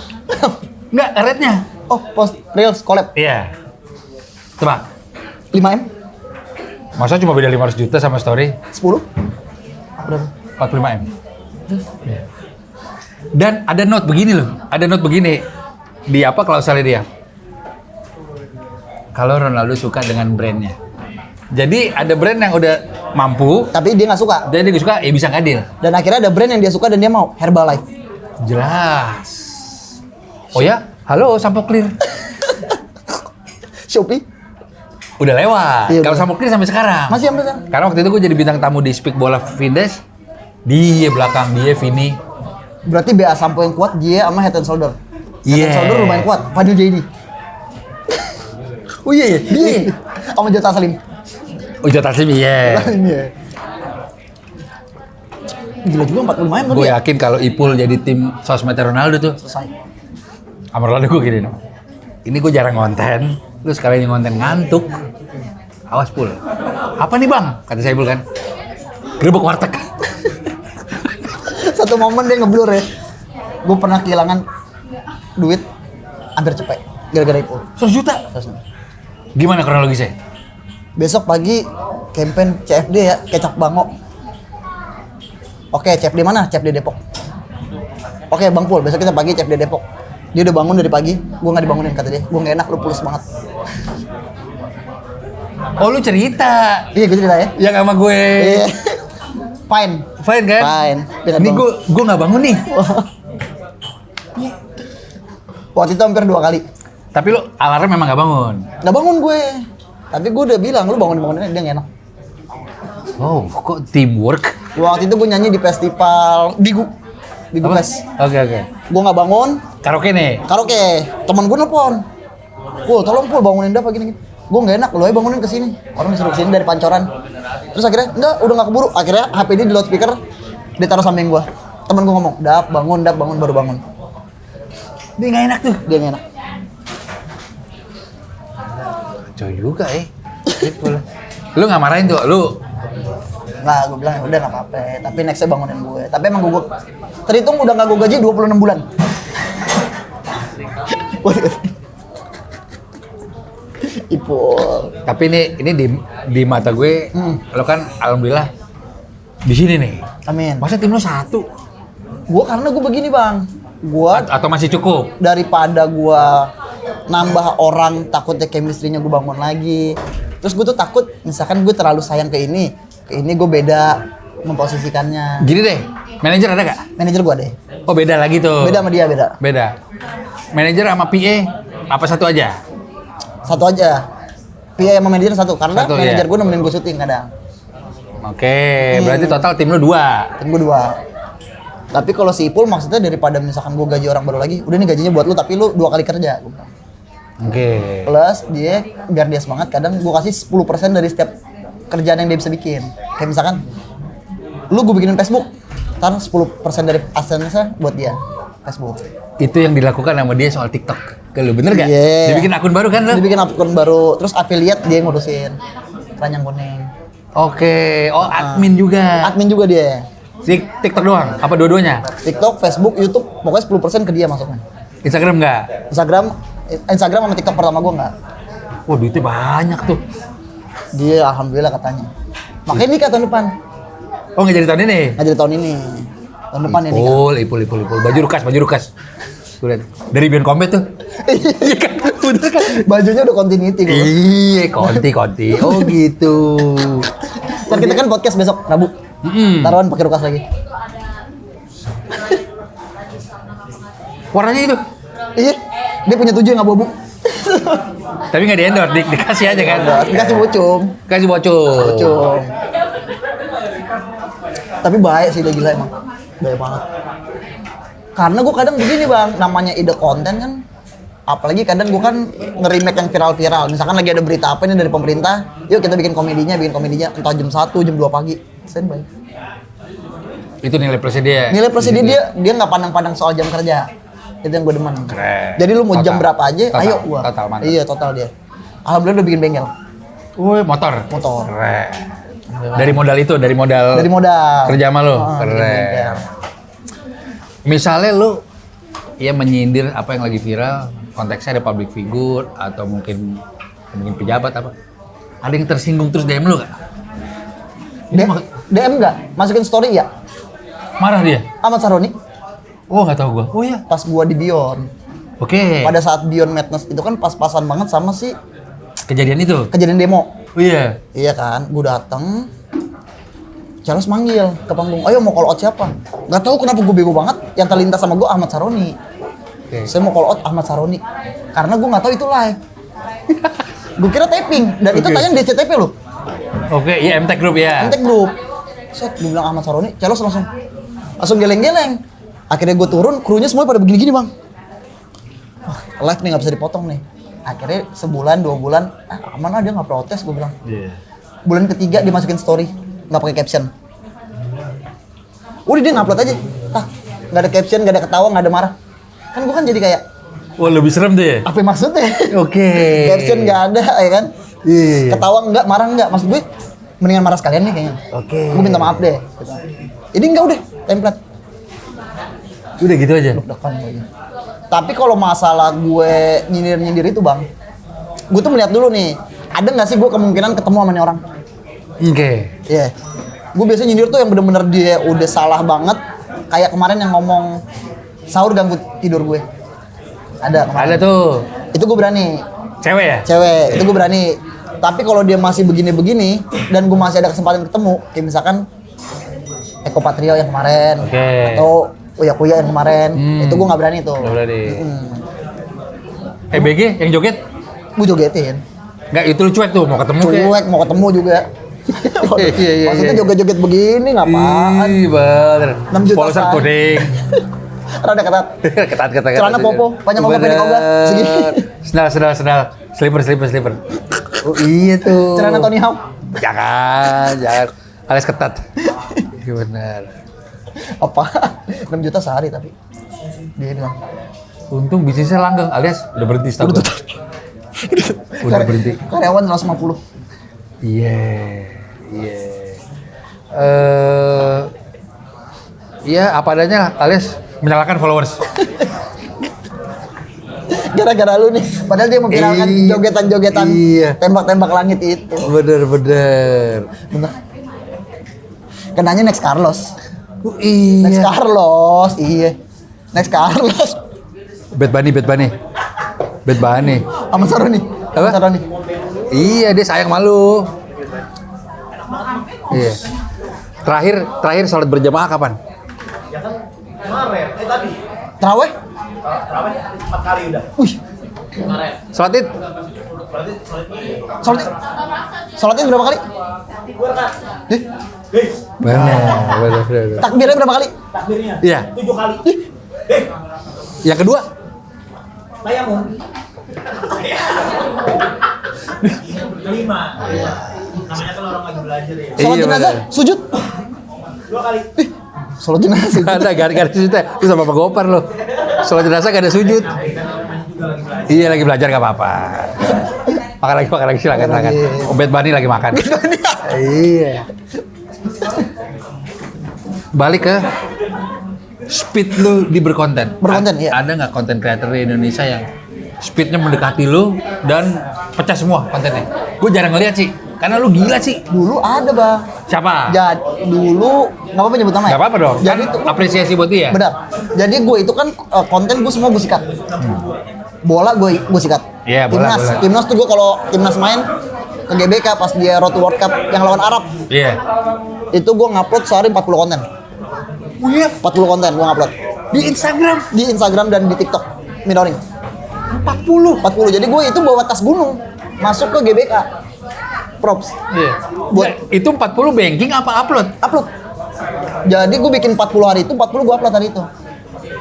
Nggak, rate-nya. Oh, post reels collab. Iya. Coba. 5M? Masa cuma beda 500 juta sama story? 10? Berapa? 45M. Iya. Dan ada note begini loh. Ada note begini. Di apa klausalnya dia? Kalau Ronaldo suka dengan brandnya. Jadi ada brand yang udah mampu, Tapi dia nggak suka. dan dia nggak suka, ya bisa ngadil. Dan akhirnya ada brand yang dia suka dan dia mau. Herbalife. Jelas. Oh ya, halo sampo clear. Shopee. Udah lewat. Iya, Kalau udah. sampo clear sampai sekarang. Masih sampai sekarang. Karena waktu itu gue jadi bintang tamu di Speak Bola Vindes. Dia belakang, dia Vini. Berarti BA sampo yang kuat dia sama Head and Shoulder. Head Iya. and Shoulder lumayan kuat. Fadil JD. Oh iya, Dia. Sama Jota Salim. Ujo Taslim, iya. Iya. Gila juga 45 M tuh Gue dia. yakin kalau Ipul jadi tim sosmednya Ronaldo tuh, Selesai. sama Ronaldo gue gini. Ini gue jarang ngonten, lu sekali ngonten ngantuk. Awas Pul. Apa nih bang? Kata saya Pul kan. Gerbek warteg. Satu momen dia ngeblur ya. Gue pernah kehilangan duit hampir cepet gara-gara itu. 100 juta. Gimana kronologisnya? Besok pagi campaign CFD ya, kecap bango. Oke, CFD mana? CFD Depok. Oke, Bang Pul, besok kita pagi CFD Depok. Dia udah bangun dari pagi, gua nggak dibangunin kata dia. Gua nggak enak, lu pules banget. Oh lu cerita. Iya, gue cerita ya. Yang sama gue. Iya. Fine. Fine kan? Fine. Dia nggak Ini bangun. gue nggak bangun nih. Waktu itu hampir 2 kali. Tapi lu alarm memang nggak bangun. Nggak bangun gue. Tapi gue udah bilang, lu bangunin dia nggak enak. Oh, kok teamwork? Waktu itu gue nyanyi di festival Bigu Apa? Fest. Oke. Gue nggak bangun, Karaoke nih. karaoke. Teman gue nelpon. Pul, tolong Pul bangunin Dava gini. Gue nggak enak, lu aja bangunin kesini. Orang disuruh kesini dari Pancoran. Terus akhirnya, enggak, udah nggak keburu. Akhirnya HP dia di loudspeaker, ditaruh samping gue. Temen gue ngomong, Dap, bangun, baru bangun. Dia nggak enak tuh. Dia nggak enak. Coy juga Lu nggak marahin tuh, lu Nggak, gue bilang, ya udah nggak apa-apa. Tapi nextnya bangunin gue. Tapi emang gue terhitung udah nggak gue gaji 26 bulan. Ipul. tapi ini di mata gue, lo kan alhamdulillah di sini nih. Amin. Masa tim lo satu? Gue karena gue begini bang. Gue Atau masih cukup? daripada gue nambah orang takutnya chemistry-nya gue bangun lagi. Terus gue tuh takut misalkan gue terlalu sayang ke ini gue beda memposisikannya. Gini deh, manajer ada gak? Manajer gue deh. Oh beda lagi tuh. Beda sama dia beda. Beda. Manajer sama PA apa satu aja? Satu aja. PA sama manajer satu karena Satu, manajer iya. gue nemenin gue syuting kadang. Oke, berarti total tim lo 2. Tim gue 2. Tapi kalau si Ipul maksudnya daripada misalkan gue gaji orang baru lagi, udah nih gajinya buat lu tapi lu 2 kali kerja. Gua bilang. Oke. Plus dia biar dia semangat kadang gue kasih 10% dari setiap kerjaan yang dia bisa bikin. Kayak misalkan lu gue bikinin Facebook, ntar 10% dari AdSense-nya buat dia Facebook. Itu yang dilakukan sama dia soal TikTok. Kalau bener gak? Iya. Dibikin akun baru kan lo? Dia bikin akun baru, terus affiliate dia yang ngurusin. Ranjang kuning. Oke, oh admin juga. Admin juga dia. Si TikTok doang? Apa dua-duanya? TikTok, Facebook, YouTube, pokoknya 10% ke dia masuknya. Instagram nggak? Instagram sama TikTok pertama gue nggak. Wah duitnya banyak tuh. Dia alhamdulillah katanya. Makanya nikah tahun depan. Oh nggak jadi tahun ini? Nggak jadi tahun ini. Tahun depan ya nikah. Ipul. Baju rukas. Tuh lihat. Dari Beyond Combat tuh. Iya kan? Bener kan? Bajunya udah continuity gue. Iya, konti. Oh gitu. Ntar kita kan podcast besok Rabu. Taruhan pakai rukas lagi. Warnanya itu. Iya. Dia punya 7 yang abu-abu. Tapi nggak di-endorse, dikasih aja kan? Dikasih bocum. Kasih bocor. Bocum. Tapi baik sih, dia gila emang. Baik banget. Karena gue kadang begini bang, namanya ide konten kan, apalagi kadang gue kan nge-remake yang viral-viral. Misalkan lagi ada berita apa nih dari pemerintah, yuk kita bikin komedinya entah jam 1, jam 2 pagi. Standby. Itu nilai plusnya dia. Nilai plusnya dia nggak pandang-pandang soal jam kerja. Itu yang gue demen. Keren. Jadi lu mau Total. jam berapa aja, Total. ayo gua. Total, mantap. Iya, total dia. Alhamdulillah udah bikin bengkel. Woi, motor. Keren. Dari modal Dari modal. kerja sama lu. Bikin Keren. bengkel. Misalnya lu ya menyindir apa yang lagi viral, konteksnya ada public figure atau mungkin pejabat apa. Ada yang tersinggung terus DM lu gak? DM nggak? Masukin story ya? Marah dia? Ahmad Saroni. Oh, nggak tahu gua. Oh iya. Pas gua di Beyond. Oke. Pada saat Beyond Madness itu kan pas-pasan banget sama si Kejadian itu. kejadian demo. Oh iya. Iya kan, gua dateng. Charles manggil ke panggung, ayo mau call out siapa? Gak tahu kenapa gue bego banget, yang terlintas sama gue Ahmad Saroni. Oke. Saya mau call out Ahmad Saroni, karena gue nggak tahu itu live. Gue kira taping, dan itu Oke. tayang di CTP loh, Oke, iya MTech Group ya. Entek Group. Set, gue bilang Ahmad Saroni, Charles langsung geleng-geleng. Akhirnya gue turun, krunya semua pada begini-gini bang. Wah, live nih nggak bisa dipotong nih. Akhirnya sebulan, 2 bulan, aman lah dia nggak protes, gue bilang. Iya. Bulan ketiga dimasukin story, nggak pakai caption. Udah dia ngupload aja, nggak ada caption, nggak ada ketawa, nggak ada marah. Kan gue kan jadi kayak, Wah, lebih serem deh. apa maksudnya? Oke. Caption nggak ada, ya kan? Iya. Ketawa nggak, marah nggak, maksud gue mendingan marah sekalian nih kayaknya. Oke. Gue minta maaf deh. Gitu. Ini nggak udah, template. Udah gitu aja. Deg-degan gue. Tapi kalau masalah gue nyindir-nyindir itu bang, gue tuh melihat dulu nih, ada nggak sih gue kemungkinan ketemu sama nih orang? Oke. Iya. Gue biasanya nyindir tuh yang bener-bener dia udah salah banget. Kayak kemarin yang ngomong sahur ganggu tidur gue. Ada kemarin. Ada tuh. Itu gue berani. Cewek ya? Cewek, itu gue berani. Tapi kalau dia masih begini-begini dan gue masih ada kesempatan ketemu, kayak misalkan Eko Patrio yang kemarin, Oke. atau Uya Kuya yang kemarin, itu gue nggak berani tuh. Nggak berani. Hmm. EBG yang joget? Gue jogetin. Nggak, itu lu cuek tuh, mau ketemu kayak. Cuek, mau ketemu juga. Iya. Maksudnya joget-joget begini ngapain? Ih, bener. 6 juta Polster sehari. kuning. Rada ketat. Ketat. Celana popo, panjang oga, pendek oga, segini. Sendal. Slipper. Oh iya tuh. Celana Tony Hawk. Jangan. Alias ketat. Iya bener. Apa? 6 juta sehari tapi. Dia bilang. Untung bisnisnya langgeng, alias udah berhenti setahu gua. Udah berhenti. Karyawan 150. Iya. Iya, apa adanya alias menyalahkan followers. Gara-gara lu nih. Padahal dia memviralkan Iya. jogetan-jogetan Iya. tembak-tembak langit itu. Bener. Bener. Kenanya Next Carlos. Iya. Next Carlos. Iya. Next Carlos. Bad Bunny. Sama Saroni. Apa? Saroni. Iya, dia sayang malu. Iya. Terakhir sholat berjamaah kapan? Ya kan kemarin, tadi. Terawih? Terawih 4 kali udah. Wih. Kemarin. Sholat id? Berarti Sholatnya berapa kali? gue rekan. Ih, Bener. takbirnya berapa kali? Takbirnya. Iya. 7 kali. Yang kedua? Tayamun. Kelima. Namanya kan orang lagi belajar ya. Sholat Iya, jenazah, bener. sujud. 2 kali. Sholat jenazah. sujud. Ada gak ada sujud. Itu sama Pak Gopar loh. Sholat jenazah gak ada sujud. Kan namanya juga lagi belajar. Iya, lagi belajar gak apa-apa. Makan lagi silakan. Oh, Bad Bunny lagi makan. Iya. Balik ke speed lu di berkonten. Berkonten, iya. Ada nggak konten creator di Indonesia yang speednya mendekati lu dan pecah semua kontennya? Gue jarang ngeliat sih, karena lu gila sih. Dulu ada bang. Siapa? Jadi dulu nggak apa-apa nyebut nama ya? Gak apa-apa dong. Jadi Kan itu apresiasi buat dia. benar. Jadi gue itu kan konten gue semua gue sikat. Bola gue sikat. Iya, bola. Timnas tuh gue kalau timnas main ke GBK pas dia Road to World Cup yang lawan Arab, Iya. itu gue ngupload sehari 40 konten. Wih, 40 konten gue ngupload di Instagram di Instagram dan di TikTok. Minoring 40. Jadi gue itu bawa tas gunung masuk ke GBK. Props. Iya. Buat- Itu 40 banking apa upload? Upload. Jadi gue bikin 40 hari itu, 40 gue upload hari itu.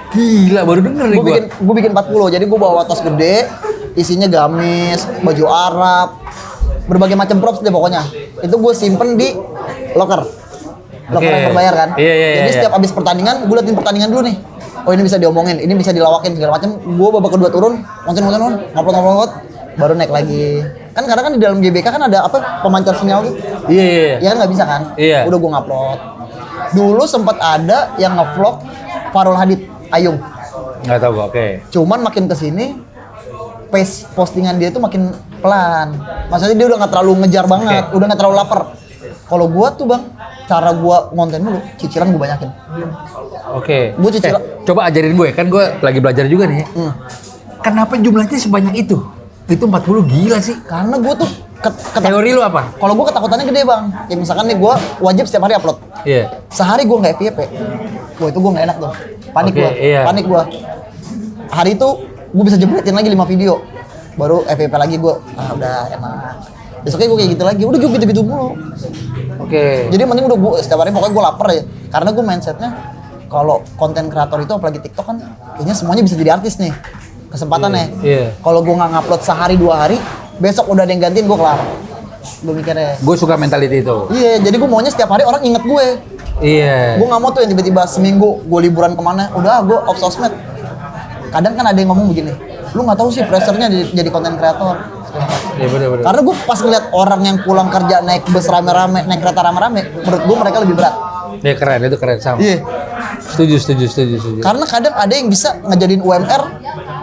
Gila, baru denger nih gua. Gue bikin 40, jadi gue bawa tas gede, isinya gamis, baju Arab, berbagai macam props deh pokoknya. Itu gue simpen di locker. Locker yang berbayar kan. Jadi setiap abis pertandingan, gue liatin pertandingan dulu nih. Oh ini bisa diomongin, ini bisa dilawakin segala macam. Gue babak kedua turun, nonton, ngupload, baru naik lagi. Kan karena kan di dalam GBK kan ada apa pemancar sinyal gitu. Iya. Ya kan nggak bisa kan. Iya. Udah gue ngupload. Dulu sempat ada yang ngevlog Farul Hadid Ayung. Nggak tahu gua, oke. Cuman makin kesini pace postingan dia tuh makin pelan. Maksudnya dia udah nggak terlalu ngejar banget, udah nggak terlalu lapar. Kalau gua tuh bang, cara gua ngonten dulu, cicilan gua banyakin. Oke. Gua cicilan. Coba ajarin gue, kan gue lagi belajar juga nih. Kenapa jumlahnya sebanyak itu? Itu 40 gila sih. Karena gua tuh Teori lu apa? kalau gua ketakutannya gede bang. Ya misalkan nih gua wajib setiap hari upload. Iya. Sehari gua nggak FYP. Wah itu gua nggak enak tuh. Panik Oke, gua. iya. Panik gua. Hari itu gua bisa jebretin lagi 5 video. Baru FYP lagi gua. Udah enak. Besoknya gua kayak gitu lagi. Udah gua gitu-gitu mulu. Oke. Jadi mending udah gua setiap hari pokoknya gua lapar aja. Karena gua mindsetnya kalau konten kreator itu apalagi TikTok kan kayaknya semuanya bisa jadi artis nih. Kesempatannya. Iya. Kalau gua nggak ngupload sehari 2 hari, besok udah ada yang gantiin gua kelar. Gua mikirnya. Gue suka mentality itu. Iya, jadi gua maunya setiap hari orang inget gue. Iya. Gue nggak mau tuh yang tiba-tiba seminggu gue liburan kemana, udah gue off sosmed. Kadang kan ada yang ngomong begini, lu nggak tahu sih pressure-nya jadi konten kreator. Iya benar-benar. Karena gue pas ngeliat orang yang pulang kerja naik bus rame-rame, naik kereta rame-rame, menurut gue mereka lebih berat. Iya keren, itu keren sama. Iya. Setuju. Karena kadang ada yang bisa ngejadiin UMR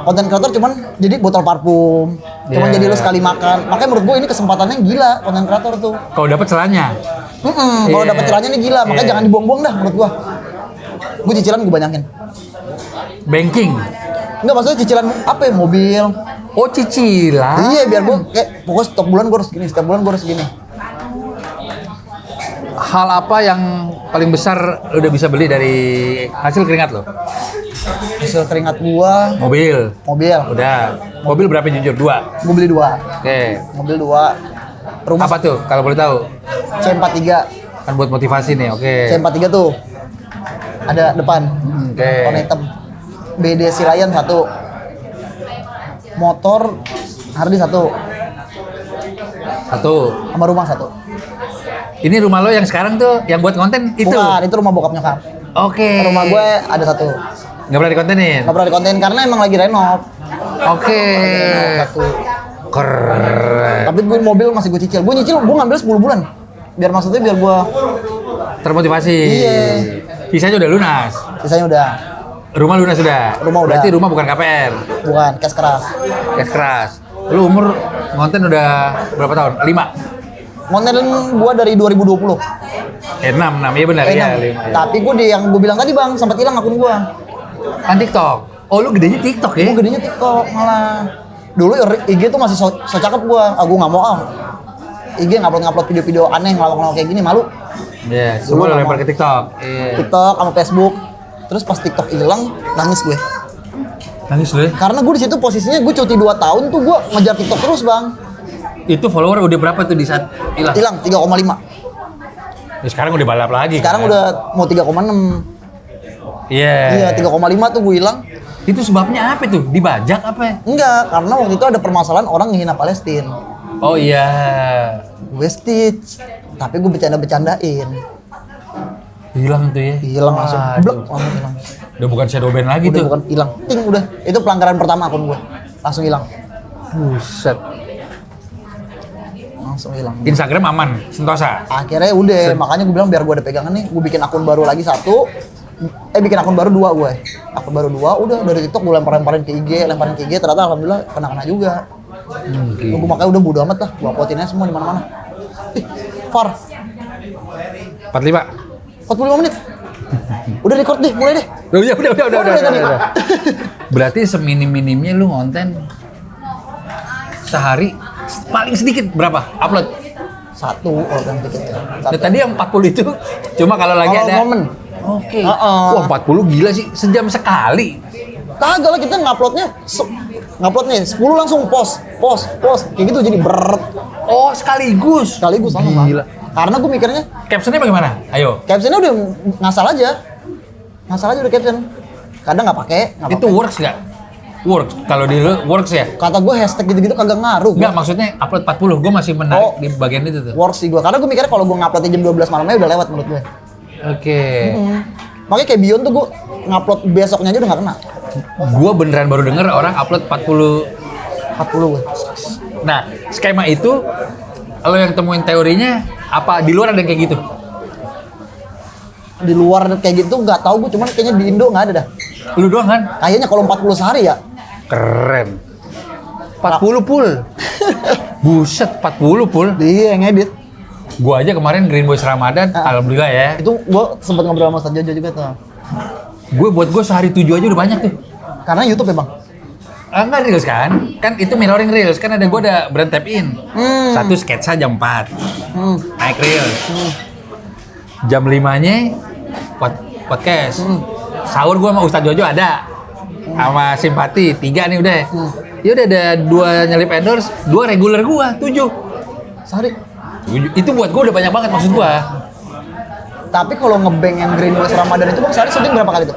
konten kreator cuman jadi botol parfum, cuman Iya. jadi lu sekali makan. Makanya menurut gue ini kesempatannya gila konten kreator tuh. Kalau dapat celahnya. Kalau Iya. dapet celahnya nih gila, makanya Iya. jangan dibuang-buang dah menurut gue. Gue cicilan gue banyakin. Banking. Enggak maksudnya cicilan apa ya, mobil. Oh cicilan. Iya biar gue kayak pokoknya setiap bulan gue harus gini, setiap bulan gue harus gini. Hal apa yang paling besar lu udah bisa beli dari hasil keringat lo? Hasil keringat gua, Mobil. mobil. Udah. Mobil berapa jujur? 2. Gue beli 2. Oke. Mobil 2. Rumah Apa tuh kalau boleh tahu? C43. Kan buat motivasi nih. Oke. C43 tuh. Ada depan. Oke. Warna hitam. BD Silayan 1. Motor Harley 1. Satu. Sama rumah 1. Ini rumah lo yang sekarang tuh yang buat konten itu. Bukan, itu rumah bokap nyokap. Oke. Rumah gue ada 1. Nggak pernah dikontenin. Gak pernah dikonten karena emang lagi renov. Oke. Satu. Keren. Tapi gue mobil masih gue cicil. Gue nyicil, gue ngambil 10 bulan. Biar maksudnya biar gue Termotivasi. Iya. Sisanya udah lunas. sisanya udah. Rumah lunas sudah. Rumah udah. Berarti rumah bukan KPR. Bukan, cash keras. Gas keras. Lu umur ngonten udah berapa tahun? 5. Konten gua dari 2020. 6, iya benar. Iya, 6. 5. Tapi gua yang gua bilang tadi bang, sempat hilang akun gua. Kan TikTok. Oh, lu gedenya TikTok ya? Gua gedenya TikTok malah. Dulu IG tuh masih so cakep gua. Gua nggak mau IG ngupload video-video aneh ngelawak-ngelawak kayak gini, malu. Iya, semua Dulu lu nggak lempar mau. ke TikTok. Iya. TikTok sama Facebook. Terus pas TikTok hilang, nangis gue. Nangis lu ya? Karena gue di situ posisinya gue cuti 2 tahun tuh gue ngejar TikTok terus bang. Itu follower udah berapa tuh di saat hilang? Hilang 3,5. Ya, sekarang udah balap lagi. Sekarang kan? udah mau 3,6. Iya. Iya 3,5 tuh gue hilang. Itu sebabnya apa tuh? Dibajak apa? Enggak, karena waktu itu ada permasalahan orang ngehina Palestina. Oh iya. Gue stitch, tapi gue bercanda-bercandain. Hilang tuh ya. Hilang langsung, Waduh. blok langsung hilang. Udah bukan shadow ban lagi Udah tuh. bukan hilang, ting udah. Itu pelanggaran pertama akun gue, langsung hilang, Buset. langsung hilang. Instagram aman, sentosa. Akhirnya udah, makanya gue bilang biar gue ada pegangan nih, gue bikin akun baru lagi 1. Bikin akun baru 2 gue. Akun baru 2, udah dari TikTok gue lemparin ke IG, ternyata alhamdulillah kena juga. Mungkin. Gue makanya udah bodo amat lah, gue uploadin aja semua di mana-mana. Far, 45. 45 menit. Udah record deh, mulai deh. Udah. Berarti seminim-minimnya lu ngonten sehari paling sedikit berapa upload? 1 kalau yang dikit. Nah, tadi yang 40 itu cuma kalau lagi Kalau ada momen. Oke. Heeh. Wah, 40 gila sih, sejam sekali. Kagak lah, kita ngupload nih 10 langsung post kayak gitu jadi berat. Oh, sekaligus. Sekaligus sama. Gila. Karena gue mikirnya Captionnya bagaimana? Ayo. captionnya udah ngasal aja udah caption. Kadang nggak pakai. Itu works nggak? Works. Kalau di lu works ya? Kata gue hashtag gitu-gitu kagak ngaruh. Enggak, maksudnya upload 40. Gue masih menarik di bagian itu tuh. Works sih gue. Karena gue mikirnya kalau gue nguploadnya jam 12 malamnya udah lewat menurut gue. Oke. Makanya kayak Bion tuh gue ngupload besoknya aja udah nggak kena. Gue beneran baru denger orang upload 40. 40 gue. Nah, skema itu lo yang temuin teorinya apa di luar ada yang kayak gitu? Di luar kayak gitu nggak tahu gue, cuman kayaknya di Indo nggak ada dah. Lu doang kan? Kayaknya kalau 40 sehari ya. Keren. 40 pul. Buset, 40 pul. Iya, yang edit. Gua aja kemarin Green Boys Ramadan, alhamdulillah ya. Itu gue sempet ngobrol sama Ustaz Jojo juga tuh. Gue sehari 7 aja udah banyak tuh. Karena YouTube ya bang. Enggak reels kan? Kan itu mirroring reels. Kan ada gue ada brand tap in. Satu sketsa jam 4. Naik reels. Jam 5-nya podcast. Sahur gue sama Ustadz Jojo ada. Sama Simpati 3 nih udah. Ya udah ada 2 nyelip endorse, 2 reguler gue 7. Sehari. Itu buat gue udah banyak banget maksud gue. Tapi kalau ngebang yang Green Boys Ramadan itu bang sehari syuting berapa kali tuh?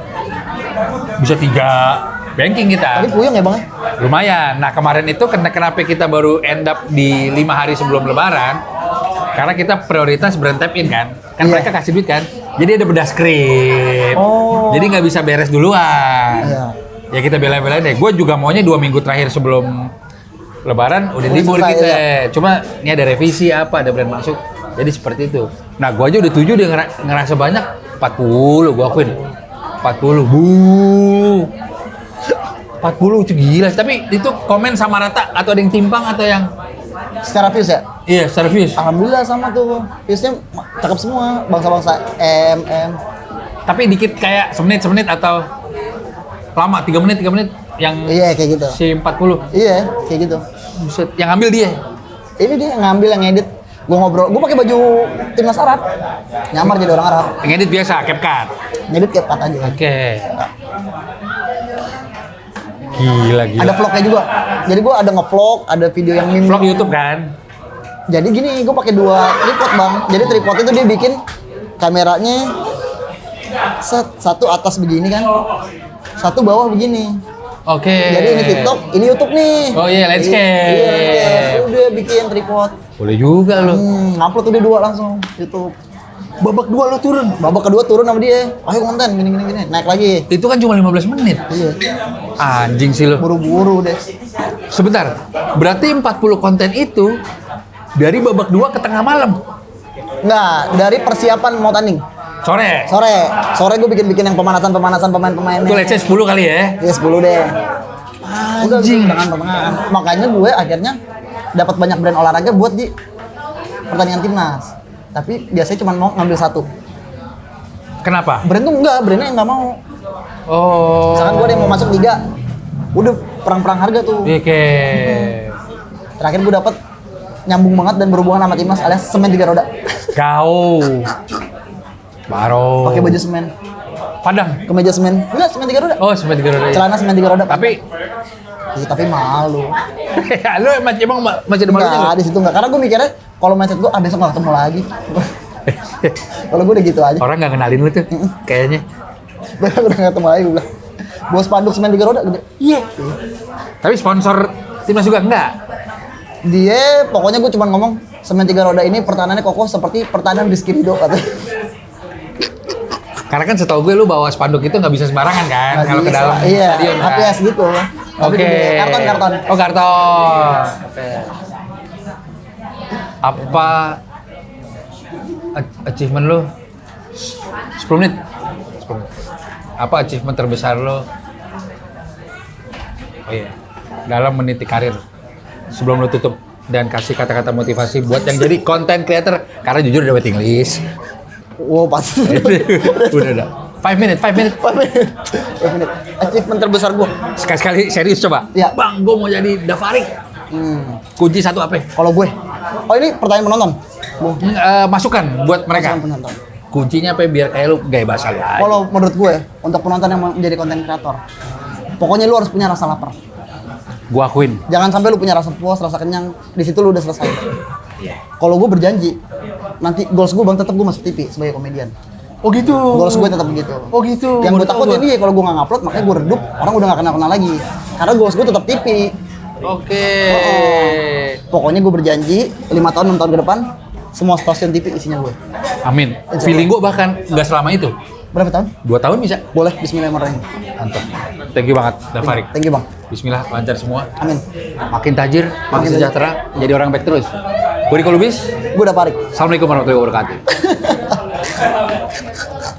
Bisa 3 banking kita. Tapi puyeng ya bang ya? Lumayan. Nah kemarin itu kenapa kita baru end up di 5 hari sebelum lebaran? Karena kita prioritas brand tap in kan. Kan Iya. mereka kasih duit kan. Jadi ada bedah skrip. Oh. Jadi nggak bisa beres duluan. Iya. Ya kita bela-belain deh. Gue juga maunya 2 minggu terakhir sebelum lebaran udah libur selesai, kita. iya. Cuma ini ada revisi apa, ada brand masuk. Jadi seperti itu. Nah gue aja udah 7 dia ngerasa banyak. 40 gue akuin. 40. 40 itu gila. Tapi itu komen sama rata atau ada yang timpang atau yang Secara views ya? iya service. Alhamdulillah sama tuh. Viewsnya cakep semua. Bangsa-bangsa M. Tapi dikit kayak semenit atau lama 3 menit yang Iya kayak gitu. si 40. Iya kayak gitu. Buset, yang ambil dia. Ini dia ngambil yang edit. Gue ngobrol, gue pakai baju timnas Arab. Nyamar jadi orang Arab. Yang edit biasa, CapCut. Ngedit kayak cut aja. Oke. Gila. Ada vlognya juga. Jadi gue ada nge-vlog, ada video yang meme. Vlog YouTube kan? Jadi gini, gue pakai 2 tripod bang. Jadi tripod itu dia bikin kameranya satu atas begini kan, satu bawah begini. Oke. Jadi ini TikTok, ini YouTube nih. Oh iya, landscape. Iya, landscape. Udah bikin tripod. Boleh juga lo. Upload udah 2 langsung YouTube. Babak 2 lo turun. Babak kedua turun sama dia. Ayo konten gini. Naik lagi. Itu kan cuma 15 menit. Iya. Anjing sih lo. Buru-buru deh. Sebentar. Berarti 40 konten itu dari babak 2 ke tengah malam. Nggak, dari persiapan mau tanding. Sore. Sore gue bikin yang pemanasan pemainnya. Itu let's say 10 kali ya. Ya 10 deh. Anjing. Udah pertengahan. Makanya gue akhirnya dapat banyak brand olahraga buat di pertandingan timnas. Tapi biasanya cuma mau ngambil 1. Kenapa? Brand tuh enggak, brandnya yang nggak mau. Oh. Misalkan gue ada yang mau masuk liga, udah perang-perang harga tuh. Oke. Terakhir gue dapat nyambung banget dan berhubungan sama timnas alias semen 3 roda. Kau. Baru. Pakai baju semen, Padang. kemeja semen. Enggak, semen 3 roda. Oh, sampai 3 roda. Celana semen 3 roda. Tapi Iya, tapi malu. lu emang masih ada malunya Enggak, lu? di situ enggak. Karena gue mikirnya kalau mindset gue besok nggak ketemu lagi. Kalau gue udah gitu aja. Orang nggak kenalin lu tuh, kayaknya. Besok udah nggak ketemu lagi gue bilang. Bawa spanduk semen 3 roda gede. Iya. Tapi sponsor timnas juga enggak? Dia pokoknya gue cuma ngomong semen 3 roda ini pertahanannya kokoh seperti pertahanan Rizky Ridho katanya. Karena kan setahu gue lu bawa spanduk itu nggak bisa sembarangan kan Nggak kalau ke bisa. dalam Iya, stadion kan. HPS gitu. Tapi Oke. gede. Karton. Oh, karton. Apa achievement lu? 10 menit. 10 menit. Apa achievement terbesar lo? Oh iya. Dalam meniti karir. Sebelum lo tutup dan kasih kata-kata motivasi buat yang jadi content creator karena jujur udah waiting list. Wow, pasti. Udah. 5 minutes. 5 menit. Achievement terbesar gue. Sekali-sekali serius coba. Iya. Bang, gue mau jadi Davarik. Kunci 1 apa? Kalau gue. Oh, ini pertanyaan penonton. Masukan buat mereka. Masukan penonton. Kuncinya apa biar kayak lu gaya bahasa lu aja. Kalau menurut gue, untuk penonton yang mau menjadi konten kreator, pokoknya lu harus punya rasa lapar. Gua akuin. Jangan sampai lu punya rasa puas, rasa kenyang, di situ lu udah selesai. Iya. Kalau gue berjanji, nanti goals gue bang tetap gue masuk TV sebagai komedian. Oh gitu. Goals gue tetap begitu. Oh gitu. Yang gue Baru tahu takutin dia kalau gue nggak ngupload, makanya gue redup, orang udah nggak kenal-kenal lagi. Karena goals gue tetap TV. Oke. Pokoknya gue berjanji 5 tahun 6 tahun ke depan semua stasiun TV isinya gue. Amin. Feeling gua bahkan nggak selama itu. Berapa tahun? 2 tahun bisa. Boleh, bismillahirrahmanirrahim. Mantap. Thank you banget, Dafarik. Thank you bang. Bismillah, lancar semua. Amin. Makin tajir, makin Makin sejahtera, jadi orang baik terus. Gue Riko Lubis. Gue udah parik. Assalamualaikum warahmatullahi wabarakatuh.